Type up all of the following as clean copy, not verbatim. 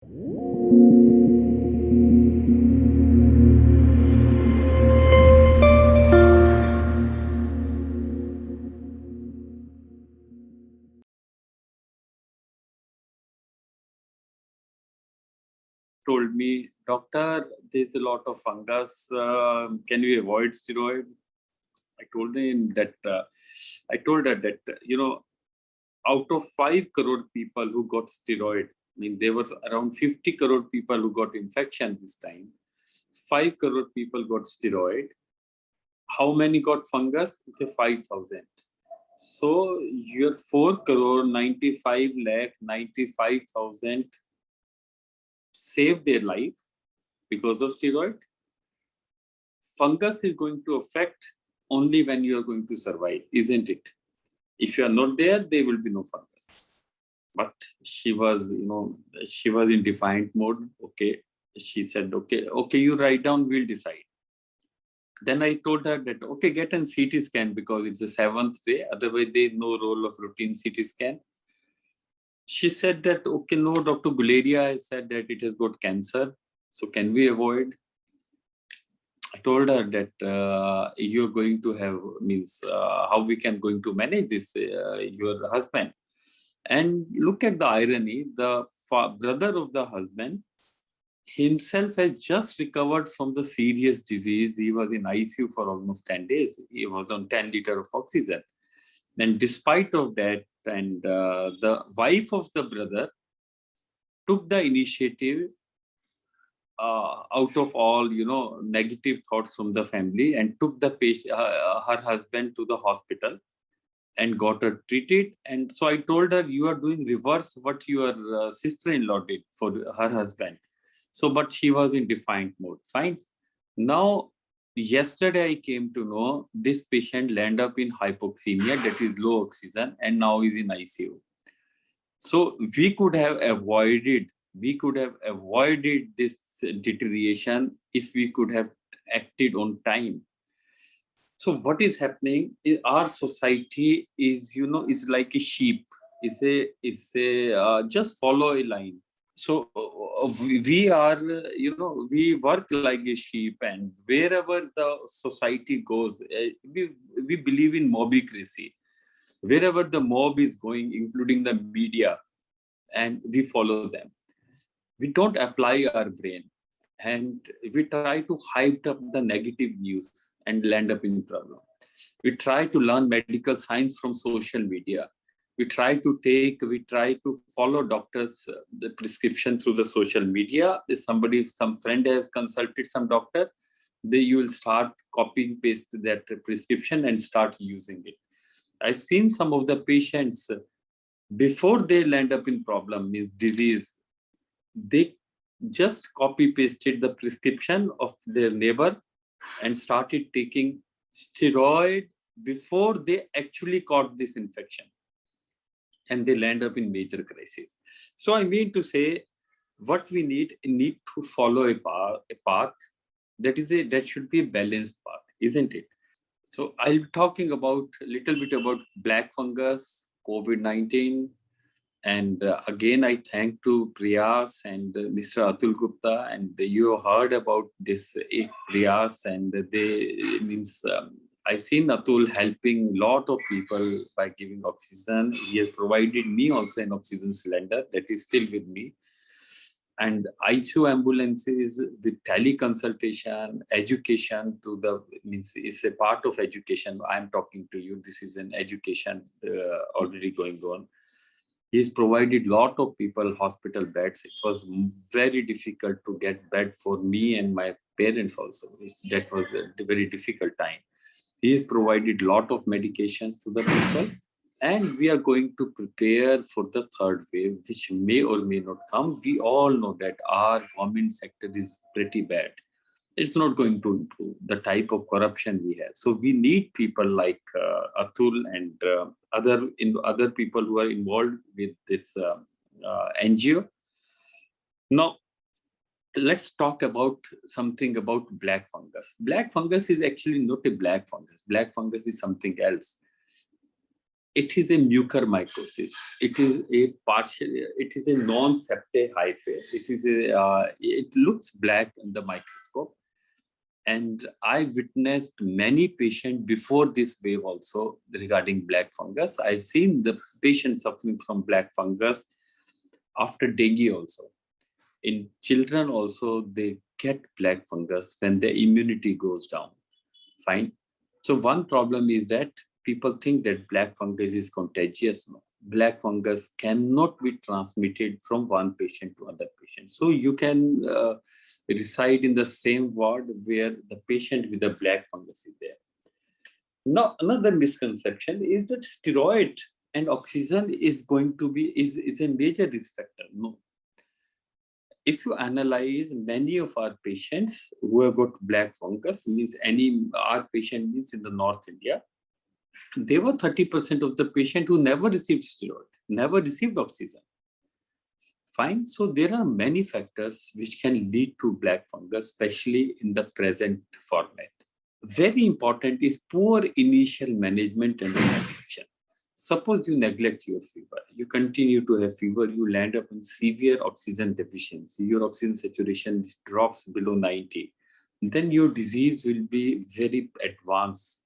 Told me, doctor, there's a lot of fungus. Can we avoid steroid? I told him that. I told her that out of 5 crore people who got steroid, I mean, there were around 50 crore people who got infection this time. 5 crore people got steroid. How many got fungus? It's a 5,000. So your 4 crore 95 lakh 95,000 saved their life because of steroid. Fungus is going to affect only when you are going to survive, isn't it? If you are not there, there will be no fungus. But she was, she was in defiant mode. Okay. She said, okay, you write down, we'll decide. Then I told her that, okay, get an CT scan because it's the 7th day. Otherwise, there's no role of routine CT scan. She said that, okay, no, Dr. Guleria has said that it has got cancer. So can we avoid? I told her that you're going to have, means how we can going to manage this, your husband. And look at the irony, the brother of the husband himself has just recovered from the serious disease. He was in ICU for almost 10 days. He was on 10 liters of oxygen. And despite of that, and the wife of the brother took the initiative out of all, negative thoughts from the family and took the patient, her husband to the hospital and got her treated. And so I told her, you are doing reverse what your sister-in-law did for her husband. So, but she was in defiant mode. Fine. Now, yesterday I came to know this patient landed up in hypoxemia, that is low oxygen, and now is in ICU. So we could have avoided this deterioration if we could have acted on time. So what is happening in our society is, is like a sheep. Is a just follow a line. So we are, we work like a sheep, and wherever the society goes, we believe in mobocracy. Wherever the mob is going, including the media, and we follow them. We don't apply our brain, and we try to hype up the negative news and land up in problem. We try to learn medical science from social media. We try to follow doctors the prescription through the social media. If some friend has consulted some doctor, you will start copying paste that prescription and start using it. I've seen some of the patients before they land up in problem, is disease, they just copy pasted the prescription of their neighbor and started taking steroid before they actually caught this infection, and they land up in major crisis. So I mean to say, what we need to follow a path that should be a balanced path, isn't it? So I'll be talking about a little bit about black fungus, COVID-19. And again, I thank to Priyas and Mr. Atul Gupta, and you heard about this Priyas, and they means I've seen Atul helping a lot of people by giving oxygen. He has provided me also an oxygen cylinder that is still with me. And ICU ambulances with teleconsultation, education to the, means it's a part of education. I'm talking to you. This is an education already going on. He's provided lot of people hospital beds. It was very difficult to get bed for me and my parents also. That was a very difficult time. He's provided lot of medications to the people, and we are going to prepare for the third wave, which may or may not come. We all know that our government sector is pretty bad. It's not going to improve the type of corruption we have. So we need people like Atul and other people who are involved with this NGO. Now, let's talk about something about black fungus. Black fungus is actually not a black fungus. Black fungus is something else. it is a mucormycosis. It is a partial. It is a non-septate hyphae. It is a. It looks black in the microscope, and I witnessed many patients before this wave also regarding black fungus. I've seen the patients suffering from black fungus after dengue also. In children also, they get black fungus when their immunity goes down. Fine. So one problem is that people think that black fungus is contagious. No. Black fungus cannot be transmitted from one patient to other patient. So you can reside in the same ward where the patient with the black fungus is there. Now, another misconception is that steroid and oxygen is going to be is a major risk factor. No. If you analyze many of our patients who have got black fungus, means our patient means in the North India, they were 30% of the patient who never received steroid, never received oxygen. Fine. So there are many factors which can lead to black fungus, especially in the present format. Very important is poor initial management and neglect. Suppose you neglect your fever, you continue to have fever, you land up in severe oxygen deficiency, your oxygen saturation drops below 90, then your disease will be very advanced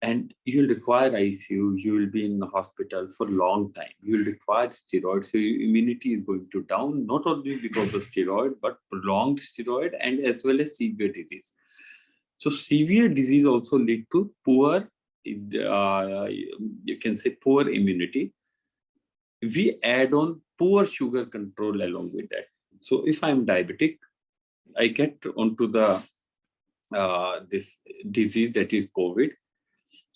and you'll require ICU, you will be in the hospital for a long time, you will require steroids, so your immunity is going to down, not only because of steroid, but prolonged steroid and as well as severe disease. So severe disease also lead to poor, you can say poor immunity. We add on poor sugar control along with that. So if I'm diabetic, I get onto the this disease that is COVID.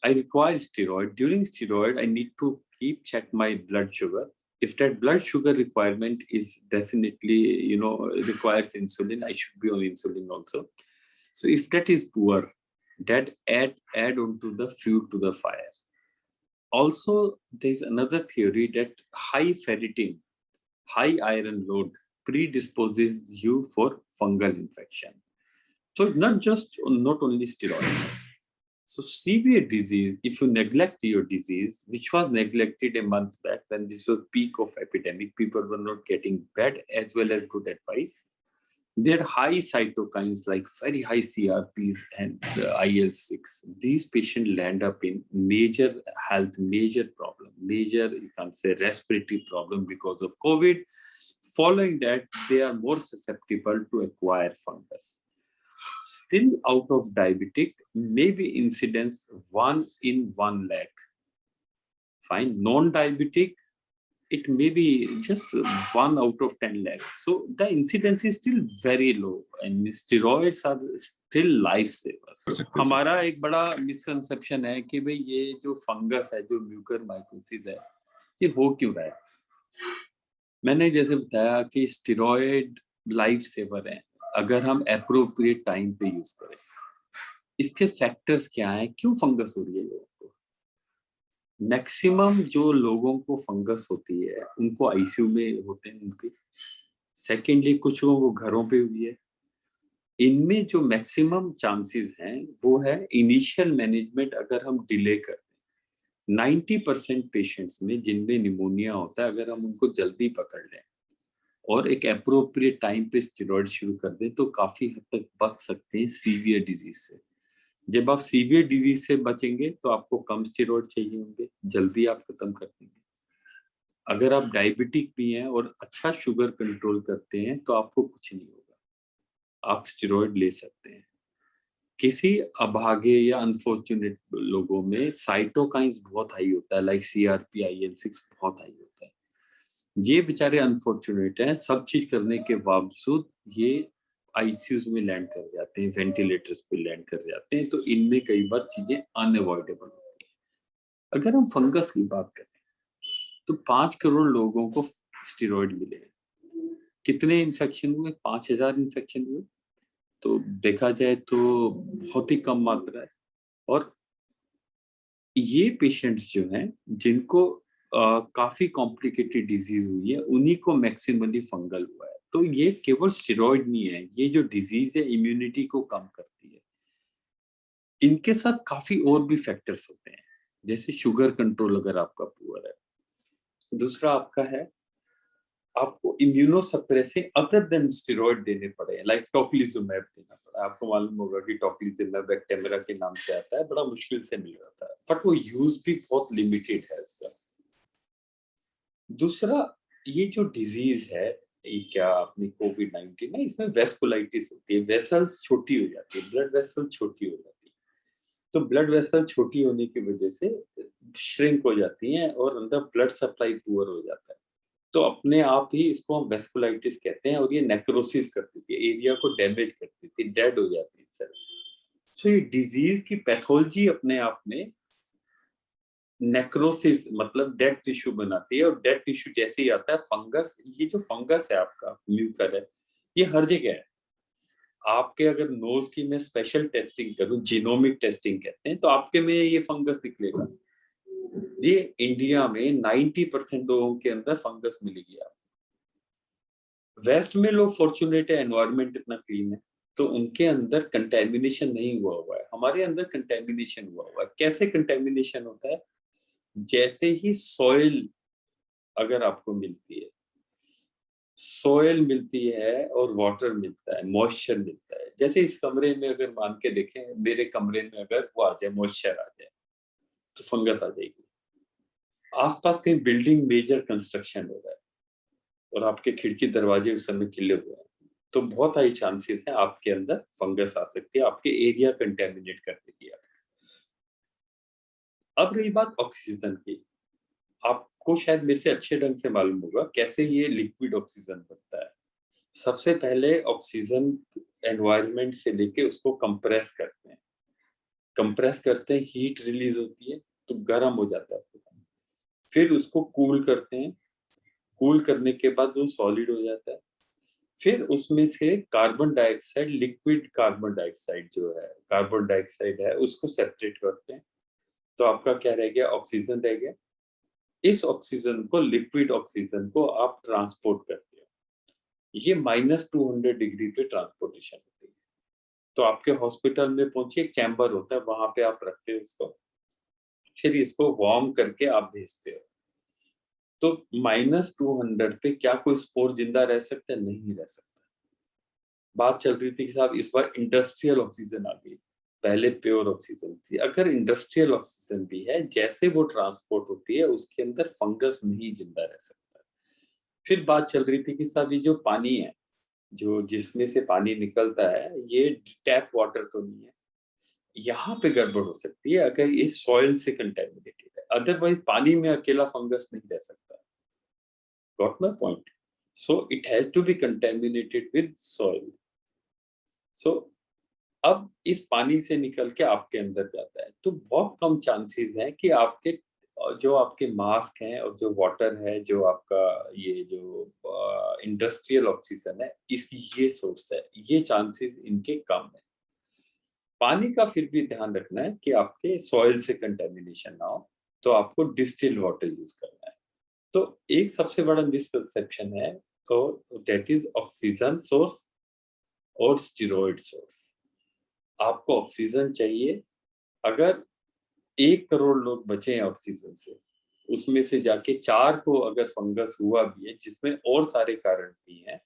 I require steroid. During steroid, I need to keep check my blood sugar. If that blood sugar requirement is definitely, requires insulin, I should be on insulin also. So if that is poor, that add on to the fuel to the fire. Also, there's another theory that high ferritin, high iron load predisposes you for fungal infection. So not only steroids. So severe disease, if you neglect your disease, which was neglected a month back when this was peak of epidemic, people were not getting bad as well as good advice. There are high cytokines like very high CRPs and IL-6. These patients land up in major health, major problem, major, you can say, respiratory problem because of COVID. Following that, they are more susceptible to acquire fungus. Still out of diabetic, maybe incidence 1 in 1 lakh. Fine. Non-diabetic, it may be just 1 out of 10 lakhs. So the incidence is still very low and steroids are still lifesavers. हमारा एक बड़ा misconception है कि भाई ये जो fungus है, जो म्यूकरमाइकोसिस है, ये हो क्यों रहा है? मैंने जैसे बताया कि स्टेरॉइड लाइफ सेवर है अगर हम एप्रोप्रिएट टाइम पे यूज करें. इसके फैक्टर्स क्या हैं, क्यों फंगस हो रही है लोगों को? मैक्सिमम जो लोगों को फंगस होती है उनको आईसीयू में होते हैं उनके. सेकेंडली कुछ लोगों को घरों पे हुई है. इनमें जो मैक्सिमम चांसेस हैं वो है इनिशियल मैनेजमेंट अगर हम डिले कर दें. 90% पेशेंट्स में जिनमें निमोनिया होता है, अगर हम उनको जल्दी पकड़ लें और एक अप्रोप्रिएट टाइम पे स्टेरॉइड शुरू कर दें तो काफी हद तक बच सकते हैं सीवियर डिजीज से. जब आप सीवियर डिजीज से बचेंगे तो आपको कम स्टेरॉइड चाहिए होंगे, जल्दी आप खत्म कर देंगे. अगर आप डायबिटिक भी हैं और अच्छा शुगर कंट्रोल करते हैं तो आपको कुछ नहीं होगा, आप स्टेरॉइड ले सकते हैं. किसी अभागे या अनफॉर्चुनेट लोगों में साइटोकाइंस बहुत हाई होता है, लाइक CRP IL-6 बहुत हाई होता है. ये बेचारे अनफॉर्चुनेट हैं, सब चीज करने के बावजूद ये आईसीयूज में लैंड कर जाते हैं, वेंटिलेटर्स पे लैंड कर जाते हैं. तो इनमें कई बार चीजें अनअवॉइडेबल होती हैं. अगर हम फंगस की बात करें तो 5 करोड़ लोगों को स्टेरॉइड मिले. कितने इन्फेक्शन हुए? 5000 इन्फेक्शन हुए. तो देखा जाए तो बहुत ही कम मात्रा है. और ये पेशेंट्स जो हैं जिनको काफी कॉम्प्लिकेटेड डिजीज हुई है, उन्हीं को मैक्सिमली फंगल हुआ है. तो ये केवल स्टेरॉइड नहीं है, ये जो डिजीज है इम्यूनिटी को कम करती है. इनके साथ काफी और भी फैक्टर्स होते हैं. जैसे शुगर कंट्रोल अगर आपका पुअर है। दूसरा आपका है, आपको इम्यूनोसप्रेसिंग अदर देन स्टेरॉइड देने पड़े, लाइक टोक्लिजुमैब देना पड़ा। आपको मालूम होगा कि टोक्लिजुमैब एक्टेमरा के नाम से आता है, बड़ा मुश्किल से मिल रहा था, बट वो यूज भी बहुत लिमिटेड है उसका। दूसरा, ये जो डिजीज है, ये क्या अपनी कोविड-19 है, इसमें वेस्कुलाइटिस होती है, वेसल्स छोटी हो जाती है, ब्लड वेसल छोटी हो जाती है। तो ब्लड वेसल छोटी होने की वजह से श्रिंक हो जाती हैं और अंदर ब्लड सप्लाई पुअर हो जाता है। तो अपने आप ही इसको हम वेस्कुलाइटिस कहते हैं, और ये नेक्रोसिस कर देती है, एरिया को डैमेज कर देती है, डेड हो जाती है सेल्स। सो ये डिजीज की पैथोलॉजी अपने आप में नेक्रोसिस मतलब डेड टिश्यू बनाती है, और डेड टिश्यू जैसे ही आता है फंगस, ये जो फंगस है आपका म्यूकर है, ये हर जगह है। आपके अगर नोज की मैं स्पेशल टेस्टिंग करूं, जीनोमिक टेस्टिंग कहते हैं, तो आपके में ये फंगस निकलेगा। ये इंडिया में 90% लोगों के अंदर फंगस मिलेगी आपको। वेस्ट में लोग फॉर्चुनेट है, एनवायरनमेंट इतना क्लीन है, तो उनके अंदर कंटेमिनेशन नहीं हुआ हुआ है। हमारे अंदर कंटेमिनेशन हुआ हुआ है। कैसे कंटेमिनेशन होता है? जैसे ही सॉइल अगर आपको मिलती है, सोयल मिलती है और वाटर मिलता है, मॉइस्चर मिलता है। जैसे इस कमरे में अगर मान के देखें, मेरे कमरे में अगर वो आ जाए, मॉइस्चर आ जाए, तो फंगस आ जाएगी। आसपास कहीं बिल्डिंग मेजर कंस्ट्रक्शन हो रहा है और आपके खिड़की दरवाजे उस समय खिले हुए हैं, तो बहुत हाई चांसेस है आपके अंदर फंगस आ सकती है, आपके एरिया कंटेमिनेट कर देगी। अब रही बात ऑक्सीजन की, आपको शायद मेरे से अच्छे ढंग से मालूम होगा कैसे ये लिक्विड ऑक्सीजन बनता है। सबसे पहले ऑक्सीजन एनवायरनमेंट से लेके उसको कंप्रेस करते हैं, हीट रिलीज होती है तो गर्म हो जाता है। फिर उसको कूल करते हैं, कूल करने के बाद वो सॉलिड हो जाता है। फिर उसमें से carbon dioxide, liquid carbon dioxide जो है, कार्बन डाइऑक्साइड है, उसको सेपरेट करते हैं, तो आपका क्या रह गया? ऑक्सीजन रह गया। इस ऑक्सीजन को, लिक्विड ऑक्सीजन को आप ट्रांसपोर्ट करते हो। ये -200 डिग्री पे ट्रांसपोर्टेशन होती है। तो आपके हॉस्पिटल में पहुंचिए, एक चैम्बर होता है, वहां पे आप रखते हो इसको, फिर इसको वार्म करके आप भेजते हो। तो -200 पे क्या कोई स्पोर जिंदा रह सकता है? नहीं रह सकता। बात चल रही थी कि साहब इस बार इंडस्ट्रियल ऑक्सीजन आ गई, पहले प्योर ऑक्सीजन थी। अगर इंडस्ट्रियल ऑक्सीजन भी है, जैसे वो ट्रांसपोर्ट होती है, उसके अंदर फंगस नहीं जिंदा रह सकता। फिर बात चल रही थी कि साहब ये जो पानी है, जो जिसमें से पानी निकलता है, ये टैप वाटर तो नहीं है। यहाँ पे गड़बड़ हो सकती है अगर ये सॉइल से कंटेमिनेटेड है, अदरवाइज पानी में अकेला फंगस नहीं रह सकता। Got my point? So it has to be contaminated with soil. So अब इस पानी से निकल के आपके अंदर जाता है, तो बहुत कम चांसेस है कि आपके जो आपके मास्क हैं और जो वाटर है, जो आपका ये जो इंडस्ट्रियल ऑक्सीजन है, इसकी ये सोर्स है, ये चांसेस इनके कम है। पानी का फिर भी ध्यान रखना है कि आपके सॉइल से कंटेमिनेशन ना हो, तो आपको डिस्टिल्ड वाटर यूज करना है। तो एक सबसे बड़ा मिसकंसेप्शन है, तो दैट इज ऑक्सीजन सोर्स और स्टेरॉइड सोर्स। आपको ऑक्सीजन चाहिए। अगर 1 करोड़ लोग बचे हैं ऑक्सीजन से, उसमें से जाके 4 को अगर फंगस हुआ भी है, जिसमें और सारे कारण भी हैं,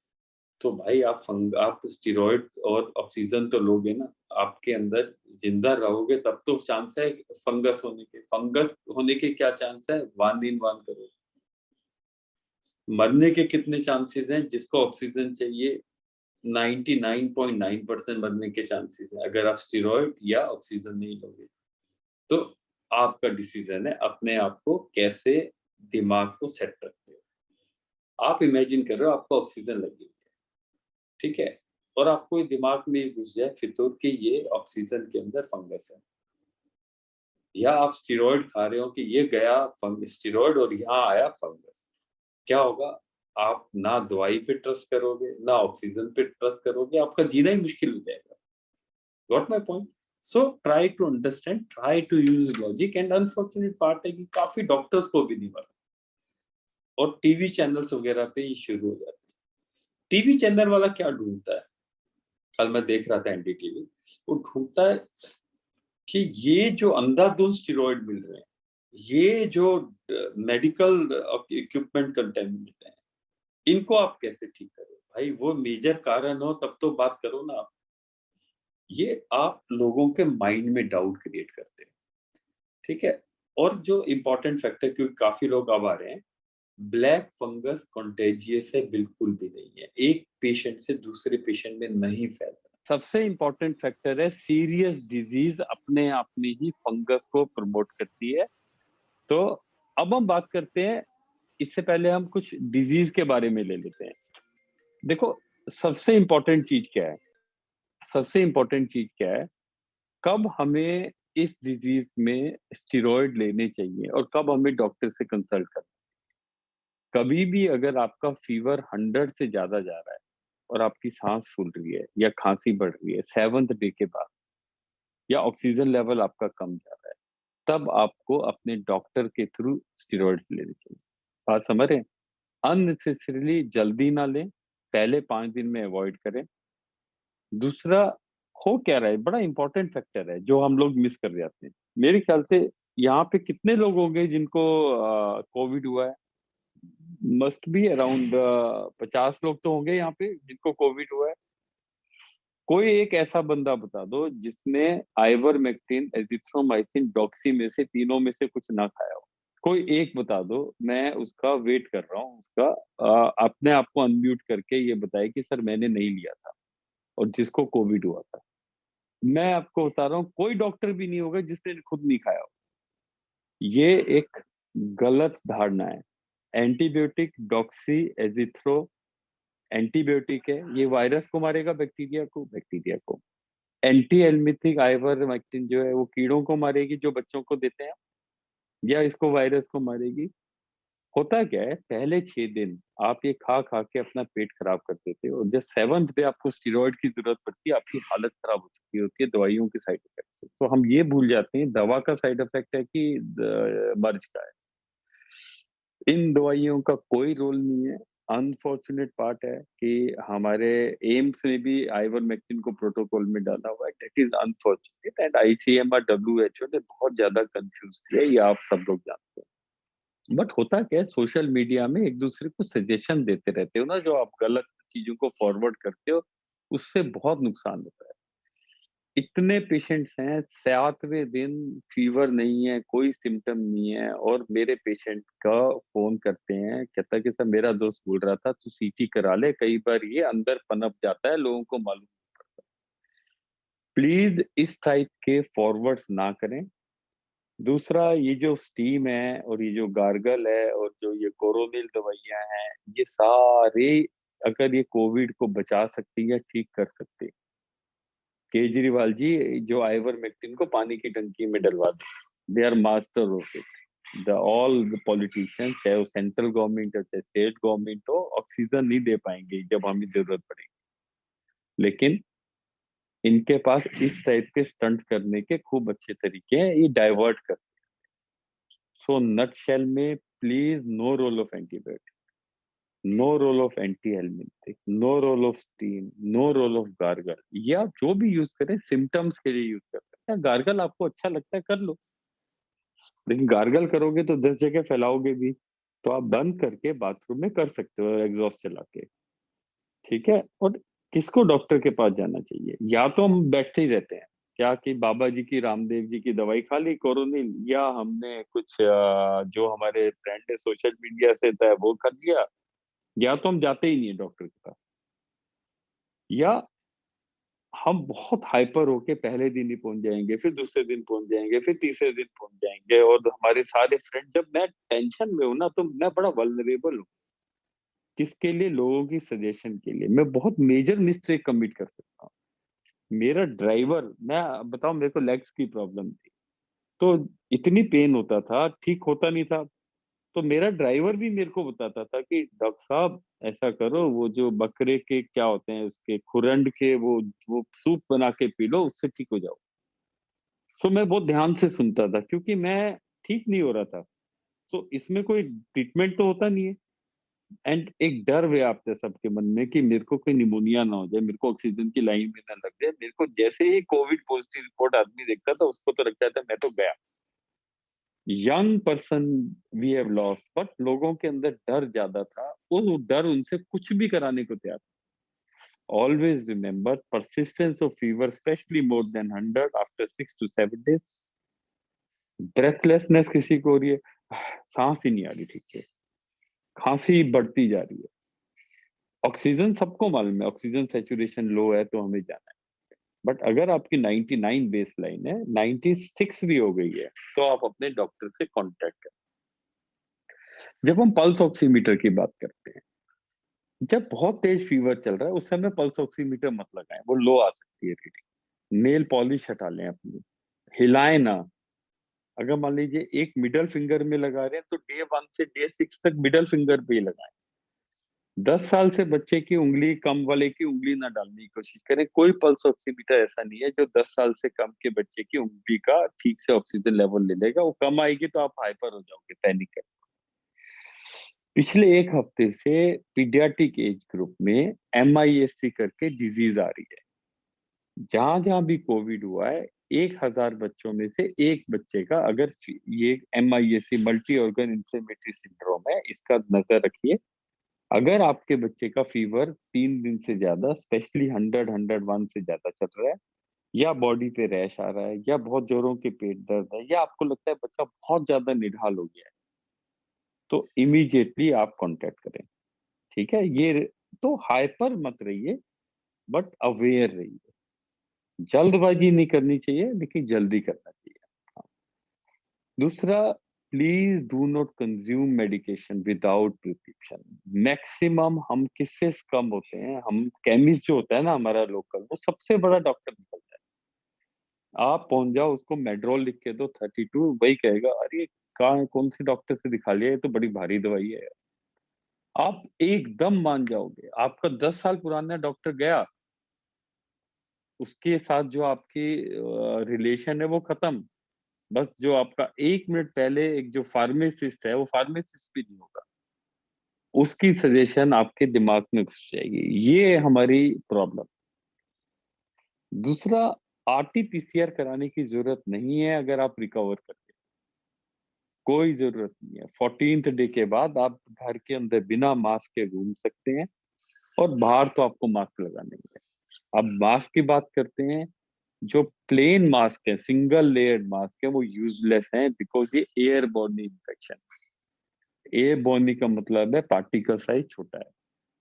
तो भाई आप स्टेरॉइड और ऑक्सीजन तो लोगे ना, आपके अंदर जिंदा रहोगे तब तो चांस है फंगस होने के। फंगस होने के क्या चांस है? 1 in 1 करोड़। मरने के कितने चांसेस हैं? जिसको ऑक्सीजन चाहिए, 99.9% मरने के चांसेस हैं अगर आप स्टेरॉइड या ऑक्सीजन नहीं लोगे। तो आपका डिसीजन है अपने आप को कैसे दिमाग को सेट रखते हो। आप इमेजिन कर रहे हो आपको ऑक्सीजन लगी, ठीक है, और आपको ये दिमाग में ये घुस जाए फितूर कि ये ऑक्सीजन के अंदर फंगस है, या आप स्टेरॉइड खा रहे हो कि ये गया स्टेरॉइड और यहाँ आया फंगस, क्या होगा? आप ना दवाई पे ट्रस्ट करोगे, ना ऑक्सीजन पे ट्रस्ट करोगे, आपका जीना ही मुश्किल हो जाएगा। Got my point? So try to understand, try to use logic. And unfortunate part है कि काफी डॉक्टर्स को भी नहीं पता, और टीवी चैनल्स वगैरह पे ये शुरू हो जाते हैं। टीवी चैनल वाला क्या ढूंढता है? कल मैं देख रहा था एनडीटीवी, वो ढूंढता है कि ये जो अंधाधुंध स्टेरॉइड मिल रहे हैं, ये जो मेडिकल इक्विपमेंट कंटेमिनेट है, इनको आप कैसे ठीक करो भाई? वो मेजर कारण हो तब तो बात करो ना आप। ये आप लोगों के माइंड में डाउट क्रिएट करते हैं, ठीक है? और जो इम्पोर्टेंट फैक्टर, क्योंकि काफी लोग अब आ रहे हैं, ब्लैक फंगस कंटेजियस है बिल्कुल भी नहीं है, एक पेशेंट से दूसरे पेशेंट में नहीं फैलता। सबसे इम्पोर्टेंट फैक्टर है सीरियस डिजीज अपने आप में ही फंगस को प्रमोट करती है। तो अब हम बात करते हैं, इससे पहले हम कुछ डिजीज के बारे में ले लेते हैं। देखो, सबसे इम्पोर्टेंट चीज क्या है? सबसे इम्पोर्टेंट चीज क्या है? कब हमें इस डिजीज में स्टेरॉइड लेने चाहिए और कब हमें डॉक्टर से कंसल्ट करना। कभी भी अगर आपका फीवर 100 से ज्यादा जा रहा है और आपकी सांस फूल रही है या खांसी बढ़ रही है 7th डे के बाद, या ऑक्सीजन लेवल आपका कम जा रहा है, तब आपको अपने डॉक्टर के थ्रू स्टेरॉइड्स लेने चाहिए। बात समझ रहे हैं? अननेसेसरीली जल्दी ना लें, पहले 5 दिन में अवॉइड करें। दूसरा, हो क्या रहा है, बड़ा इंपॉर्टेंट फैक्टर है जो हम लोग मिस कर जाते हैं। मेरे ख्याल से यहाँ पे कितने लोग होंगे जिनको कोविड हुआ है? मस्ट बी अराउंड 50 लोग तो होंगे यहाँ पे जिनको कोविड हुआ है। कोई एक ऐसा बंदा बता दो जिसने आइवरमेक्टिन, एजिथ्रोमाइसिन, डॉक्सी में से तीनों में से कुछ ना खाया हो। कोई एक बता दो, मैं उसका वेट कर रहा हूँ, उसका अपने आप को अनम्यूट करके ये बताए कि सर मैंने नहीं लिया था, और जिसको कोविड हुआ था। मैं आपको बता रहा हूँ, कोई डॉक्टर भी नहीं होगा जिसने खुद नहीं खाया हो। ये एक गलत धारणा है। एंटीबायोटिक, डॉक्सी, एजिथ्रो एंटीबायोटिक है, ये वायरस को मारेगा, बैक्टीरिया को। एंटी एल्मिथिक आइवरमेक्टिन जो है वो कीड़ों को मारेगी जो बच्चों को देते हैं, या इसको वायरस को मारेगी। होता क्या है, पहले 6 दिन आप ये खा खा के अपना पेट खराब कर देते हो, और जब 7th डे आपको स्टीरॉयड की जरूरत पड़ती है, आपकी हालत खराब हो चुकी होती है दवाइयों के साइड इफेक्ट से। तो हम ये भूल जाते हैं दवा का साइड इफेक्ट है कि मर्ज का है। इन दवाइयों का कोई रोल नहीं है। अनफॉर्चुनेट पार्ट है कि हमारे एम्स ने भी आइवरमेक्टिन को प्रोटोकॉल में डाला हुआ है। That is unfortunate, and ICMR, WHO ने बहुत ज्यादा कंफ्यूज किया, ये आप सब लोग जानते हैं। बट होता क्या है, सोशल मीडिया में एक दूसरे को सजेशन देते रहते हो ना, जो आप गलत चीजों को फॉरवर्ड करते हो, उससे बहुत नुकसान होता है। इतने पेशेंट्स हैं, 7वें दिन फीवर नहीं है, कोई सिम्टम नहीं है, और मेरे पेशेंट का फोन करते हैं, कहता है कि सर मेरा दोस्त बोल रहा था तू सीटी करा ले, कई बार ये अंदर पनप जाता है, लोगों को मालूम नहीं पड़ता। प्लीज इस टाइप के फॉरवर्ड्स ना करें। दूसरा, ये जो स्टीम है और ये जो गार्गल है और जो ये कोरोनिल दवाइयां हैं, ये सारे अगर ये कोविड को बचा सकती है, ठीक कर सकती है। केजरीवाल जी जो आइवरमेक्टिन को पानी की टंकी में डलवा दे, they are master of it. The all the politicians, चाहे वो सेंट्रल गवर्नमेंट हो चाहे स्टेट गवर्नमेंट हो, ऑक्सीजन नहीं दे पाएंगे जब हमें जरूरत पड़ेगी। लेकिन इनके पास इस टाइप के स्टंट करने के खूब अच्छे तरीके हैं, ये डाइवर्ट कर। सो नट शेल में, please, no role of antibiotic, no role of anti helminthic, no role of steam, no role of gargle. ये आप जो भी यूज करें सिम्टम्स के लिए यूज कर सकते हैं। गार्गल आपको अच्छा लगता है कर लो, लेकिन गार्गल करोगे तो 10 जगह फैलाओगे भी। तो आप बंद करके बाथरूम में कर सकते हो एग्जॉस्ट चला के, ठीक है? और किसको डॉक्टर के पास जाना चाहिए? या तो हम बैठते ही रहते हैं क्या कि बाबा जी की, रामदेव जी की दवाई खा ली कोरोनिल, या हमने कुछ जो हमारे फ्रेंड है सोशल मीडिया से था वो कर लिया, या तो हम जाते ही नहीं है डॉक्टर के पास, या हम बहुत हाइपर होके पहले दिन ही पहुंच जाएंगे, फिर दूसरे दिन पहुंच जाएंगे, फिर तीसरे दिन पहुंच जाएंगे। और हमारे सारे फ्रेंड, जब मैं टेंशन में हूं ना तो मैं बड़ा वल्नरेबल हूँ। किसके लिए? लोगों की सजेशन के लिए मैं बहुत मेजर मिस्टेक कमिट कर सकता हूँ। मेरा ड्राइवर, मैं बताऊं, मेरे को लेग्स की प्रॉब्लम थी, तो इतनी पेन होता था, ठीक होता नहीं था। तो मेरा ड्राइवर भी मेरे को बताता था कि डॉक्टर साहब ऐसा करो, वो जो बकरे के क्या होते हैं उसके खुरंड के, वो सूप बना के पी लो, उससे ठीक हो जाओ। सो मैं बहुत ध्यान से सुनता था क्योंकि मैं ठीक नहीं हो रहा था। सो इसमें कोई ट्रीटमेंट तो होता नहीं है। एंड एक डर व्याप्त है सबके मन में कि मेरे को कोई निमोनिया ना हो जाए, मेरे को ऑक्सीजन की लाइन में ना लग जाए। मेरे को जैसे ही कोविड पॉजिटिव रिपोर्ट आदमी देखता था उसको तो लगता था मैं तो गया। Young person we have lost, but लोगों के अंदर डर ज्यादा था, वो डर उनसे कुछ भी कराने को तैयार। Always remember persistence of fever especially more than 100 after 6 to 7 days, breathlessness किसी को हो रही है, सांस ही नहीं आ रही ठीक से, खांसी बढ़ती जा रही है, ऑक्सीजन सबको मालूम है ऑक्सीजन सेचुरेशन लो है तो हमें जाना है, बट अगर आपकी 99 बेस लाइन है, 96 भी हो गई है, तो आप अपने डॉक्टर से कांटेक्ट करें। जब हम पल्स ऑक्सीमीटर की बात करते हैं, जब बहुत तेज फीवर चल रहा है उस समय पल्स ऑक्सीमीटर मत लगाएं, वो लो आ सकती है रीडिंग। नेल पॉलिश हटा लें अपनी, हिलाएं ना। अगर मान लीजिए एक मिडल फिंगर में लगा रहे हैं तो डे 1 से डे 6 तक मिडल फिंगर पे ही लगाएं। 10 साल से बच्चे की उंगली कम वाले की उंगली ना डालने की कोशिश करें। कोई पल्स ऑक्सीमीटर ऐसा नहीं है जो 10 साल से कम के बच्चे की उंगली का ठीक से ऑक्सीजन लेवल ले लेगा। वो कम आएगी तो आप हाइपर हो जाओगे, पैनिक कर। पिछले एक हफ्ते से पीडियाट्रिक एज ग्रुप में MIS-C करके डिजीज आ रही है। जहां जहां भी कोविड हुआ है, 1,000 बच्चों में से एक बच्चे का अगर ये MIS-C multi organ inflammatory syndrome है, इसका नजर रखिए। अगर आपके बच्चे का फीवर 3 दिन से ज्यादा, स्पेशली 100-101 से ज्यादा चल रहा है, या बॉडी पे रैश आ रहा है, या बहुत जोरों के पेट दर्द है, या आपको लगता है बच्चा बहुत ज्यादा निढाल हो गया है, तो इमीडिएटली आप कांटेक्ट करें। ठीक है, ये तो हाइपर मत रहिए, बट अवेयर रहिए। जल्दबाजी नहीं करनी चाहिए, लेकिन जल्दी करना चाहिए। हाँ। दूसरा, please do not consume medication without prescription. Maximum हम किससे कम होते हैं, हम केमिस्ट जो होता है ना हमारा लोकल, वो सबसे बड़ा डॉक्टर निकलता है। आप पहुंच जाओ, उसको मेड्रोल लिख के दो 32, वही कहेगा अरे कहाँ कौन से डॉक्टर से दिखा लिया, ये तो बड़ी भारी दवाई है। आप एकदम मान जाओगे। आपका 10 साल पुराना डॉक्टर गया, उसके साथ जो आपकी रिलेशन है वो खत्म। बस जो आपका 1 मिनट पहले एक जो फार्मासिस्ट है, वो फार्मासिस्ट भी नहीं होगा, उसकी सजेशन आपके दिमाग में घुस जाएगी। ये हमारी प्रॉब्लम। दूसरा, RT-PCR कराने की जरूरत नहीं है अगर आप रिकवर करते, कोई जरूरत नहीं है। 14th डे के बाद आप घर के अंदर बिना मास्क के घूम सकते हैं, और बाहर तो आपको मास्क लगाने ही है। अब मास्क की बात करते हैं। जो प्लेन मास्क है, सिंगल लेयर्ड मास्क है, वो यूजलेस है, बिकॉज ये air born infection. Air born का मतलब है पार्टिकल साइज छोटा है।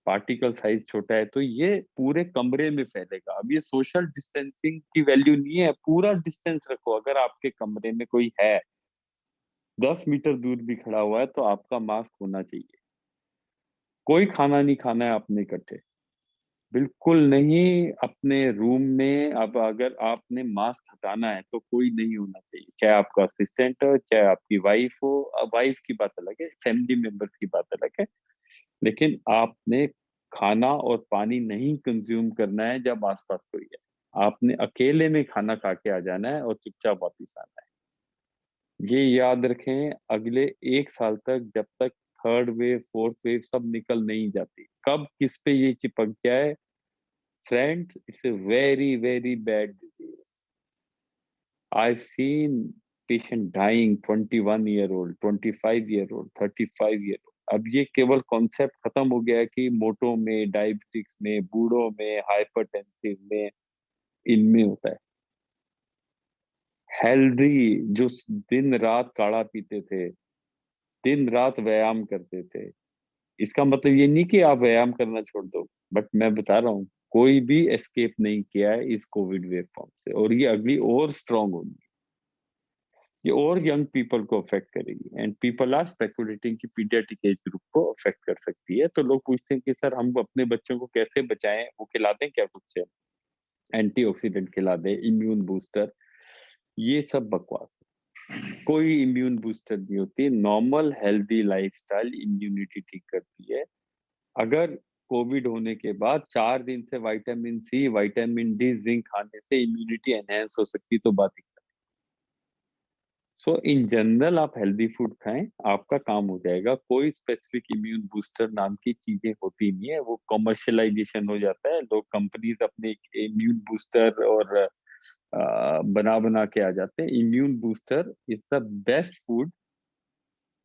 पार्टिकल साइज छोटा है तो ये पूरे कमरे में फैलेगा। अब ये सोशल डिस्टेंसिंग की वैल्यू नहीं है, पूरा डिस्टेंस रखो। अगर आपके कमरे में कोई है 10 मीटर दूर भी खड़ा हुआ है, तो आपका मास्क होना चाहिए। कोई खाना नहीं खाना है आपने इकट्ठे, बिल्कुल नहीं। अपने रूम में अब अगर आपने मास्क हटाना है तो कोई नहीं होना चाहिए, चाहे आपका असिस्टेंट हो, चाहे आपकी वाइफ हो। अब वाइफ की बात अलग है, फैमिली मेंबर्स की बात अलग है, लेकिन आपने खाना और पानी नहीं कंज्यूम करना है जब आसपास कोई है। आपने अकेले में खाना खा के आ जाना है और चुपचाप वापस आना है। ये याद रखें, अगले 1 साल तक, जब तक थर्ड वेव फोर्थ वेव सब निकल नहीं जाती, कब किस पे ये चिपक जाए, friends, it's a very very bad disease. I've seen patient dying, 21 year old, 25 year old, 35 year old. अब ये केवल कॉन्सेप्ट खत्म हो गया है कि मोटो में, डायबिटिक्स में, बूढ़ों में, हाइपरटेंसिव में, इनमें होता है। हेल्दी जो दिन रात काढ़ा पीते थे, दिन रात व्यायाम करते थे, इसका मतलब ये नहीं कि आप व्यायाम करना छोड़ दो, बट मैं बता रहा हूँ कोई भी एस्केप नहीं किया है इस कोविड वेव फॉर्म से, और ये अगली और स्ट्रांग होगी। ये और यंग पीपल को अफेक्ट करेगी, एंड पीपल आर स्पेकुलेटिंग कि पीडियाट्रिक एज ग्रुप को अफेक्ट कर सकती है। तो लोग पूछते हैं कि सर हम अपने बच्चों को कैसे बचाएं, वो खिला दें क्या कुछ से, एंटीऑक्सीडेंट खिला दें, इम्यून बूस्टर, ये सब बकवास है। कोई इम्यून बूस्टर नहीं होती। नॉर्मल हेल्दी लाइफस्टाइल इम्यूनिटी ठीक करती है। अगर कोविड होने के बाद 4 दिन से vitamin C, vitamin D, zinc खाने से इम्यूनिटी एनहेंस हो सकती, तो बात ही। सो इन जनरल आप हेल्दी फूड खाएं, आपका काम हो जाएगा। कोई स्पेसिफिक इम्यून बूस्टर नाम की चीजें होती नहीं है, वो कमर्शियलाइजेशन हो जाता है। लोग कंपनीज अपने इम्यून बूस्टर और बना बना के आ जाते हैं। Immune booster is the best food,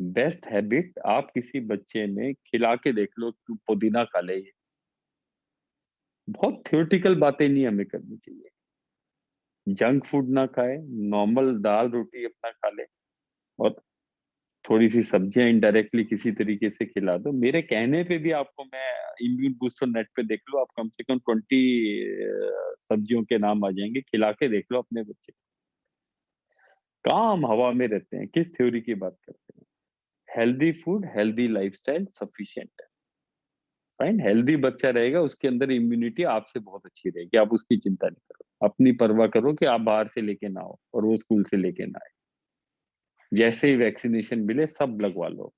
best habit. आप किसी बच्चे में खिला के देख लो, तू पुदीना खा ले, ये बहुत थ्योरेटिकल बातें नहीं हमें करनी चाहिए। जंक फूड ना खाए, नॉर्मल दाल रोटी अपना खा ले, और थोड़ी सी सब्जियां इनडायरेक्टली किसी तरीके से खिला दो। मेरे कहने पे भी आपको मैं इम्यून बूस्टर नेट पे देख लो, आप कम से कम 20 सब्जियों के नाम आ जाएंगे, खिला के देख लो अपने बच्चे को। कहाँ हम हवा में रहते हैं, किस थ्योरी की बात करते हैं। Healthy food, healthy lifestyle sufficient है। फाइन, हेल्दी बच्चा रहेगा, उसके अंदर इम्यूनिटी आपसे बहुत अच्छी रहेगी, आप उसकी चिंता नहीं करो। अपनी परवाह करो कि आप बाहर से लेके ना आओ और वो स्कूल से लेके ना आए। जैसे ही वैक्सीनेशन मिले सब लगवा लो।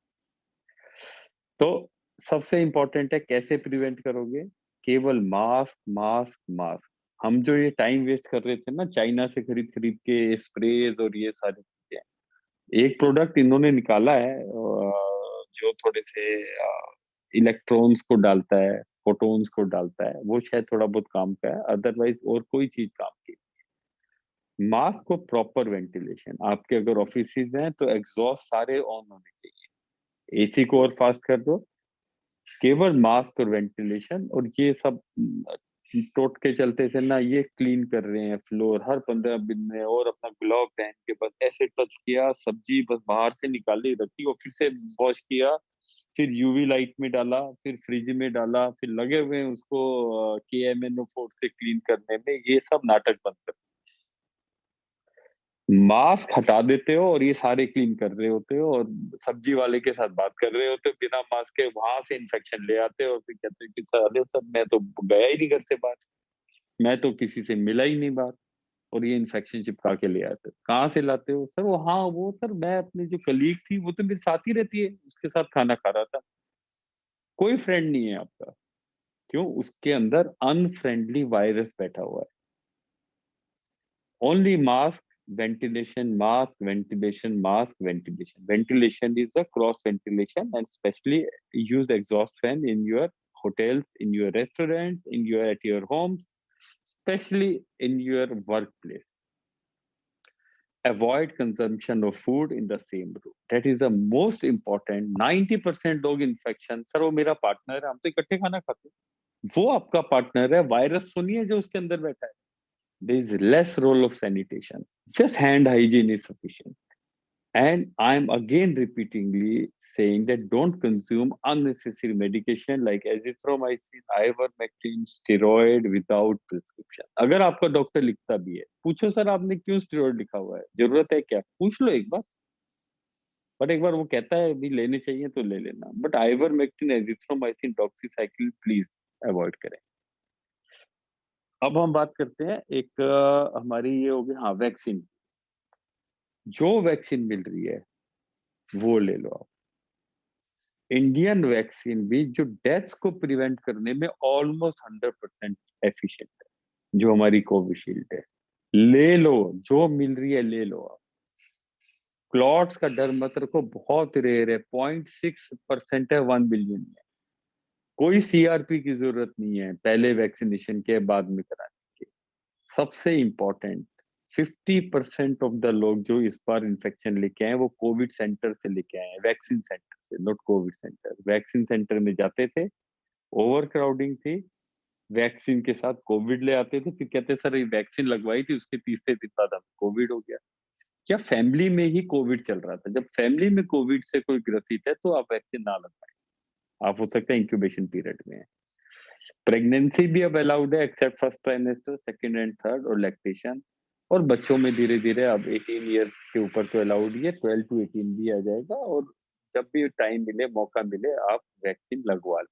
तो सबसे इंपॉर्टेंट है कैसे प्रिवेंट करोगे, केवल मास्क मास्क मास्क। हम जो ये टाइम वेस्ट कर रहे थे ना, चाइना से खरीद खरीद के स्प्रेज और ये सारी चीजें, एक प्रोडक्ट इन्होंने निकाला है जो थोड़े से इलेक्ट्रॉन्स को डालता है, फोटोन्स को डालता है, वो शायद थोड़ा बहुत काम का है, अदरवाइज और कोई चीज काम की। मास्क को प्रॉपर वेंटिलेशन, आपके अगर ऑफिस हैं तो एग्जॉस्ट सारे ऑन होने चाहिए, एसी को और फास्ट कर दो। केवल मास्क और वेंटिलेशन, और ये सब टोट के चलते थे ना, ये क्लीन कर रहे हैं फ्लोर हर 15 दिन में, और अपना ग्लव पहन के बस ऐसे टच किया, सब्जी बस बाहर से निकाली रखी, और फिर से वॉश किया, फिर यूवी लाइट में डाला, फिर फ्रिज में डाला, फिर लगे हुए हैं उसको KMNO4 से क्लीन करने में। ये सब नाटक बंद कर, मास्क हटा देते हो और ये सारे क्लीन कर रहे होते हो, और सब्जी वाले के साथ बात कर रहे होते हो बिना मास्क के, वहां से इन्फेक्शन ले आते हो, और फिर कहते हो कि सर अरे सर मैं तो गया ही नहीं घर से बाहर, मैं तो किसी से मिला ही नहीं बाहर, और ये इन्फेक्शन चिपका के ले आते हो। कहाँ से लाते हो सर? वो हाँ वो सर, मैं अपनी जो कलीग थी वो तो मेरे साथ ही रहती है, उसके साथ खाना खा रहा था। कोई फ्रेंड नहीं है आपका। क्यों? उसके अंदर अनफ्रेंडली वायरस बैठा हुआ है। Only mask, ventilation, mask, ventilation, mask, ventilation. Ventilation is a cross ventilation, and especially use exhaust fan in your hotels, in your restaurants, in your at your homes, especially in your workplace. Avoid consumption of food in the same room. That is the most important. 90% लोग infection, sir वो मेरा partner है, हम तो इकट्ठे खाना खाते हैं। वो आपका पार्टनर है, वायरस तो नहीं है जो उसके अंदर बैठा है। There is less role of sanitation. Just hand hygiene is sufficient. And I'm again repeatedly saying that don't consume unnecessary medication like azithromycin, ivermectin, steroid without prescription. अगर आपका डॉक्टर लिखता भी है, पूछो सर आपने क्यों स्टेरॉइड लिखा हुआ है, जरूरत है क्या, पूछ लो एक बार। पर एक बार वो कहता है भी लेने चाहिए तो ले लेना, but ivermectin, azithromycin, doxycycline please avoid करें। अब हम बात करते हैं एक हमारी ये हो गई, हाँ वैक्सीन। जो वैक्सीन मिल रही है वो ले लो आप। इंडियन वैक्सीन भी जो डेथ्स को प्रिवेंट करने में ऑलमोस्ट 100% एफिशिएंट है, जो हमारी कोविशील्ड है, ले लो, जो मिल रही है ले लो आप। क्लॉट्स का डर मत रखो, बहुत रेयर है, 0.6% है 1 बिलियन में। कोई CRP की जरूरत नहीं है पहले वैक्सीनेशन के बाद में कराने की। सबसे इंपॉर्टेंट, 50% ऑफ द लोग जो इस बार इन्फेक्शन लेके आए वो कोविड सेंटर से लेके आए हैं, वैक्सीन सेंटर से, not Covid centre. Vaccine centre में जाते थे, ओवर क्राउडिंग थी, वैक्सीन के साथ कोविड ले आते थे, फिर कहते सर ये वैक्सीन लगवाई थी उसके तीसरे दिन बाद हमें कोविड हो गया। क्या फैमिली में ही कोविड चल रहा था? जब फैमिली में कोविड से कोई ग्रसित है तो आप वैक्सीन ना लगवाएं, आप हो सकता है इंक्यूबेशन पीरियड में है। प्रेगनेंसी भी अब अलाउड है accept first trimester, second and third, और लैक्टेशन। और बच्चों में धीरे धीरे अब 18 ईयर के ऊपर तो अलाउड ही है, 12 to 18 भी आ जाएगा, और जब भी टाइम मिले, मौका मिले, आप वैक्सीन लगवा लें।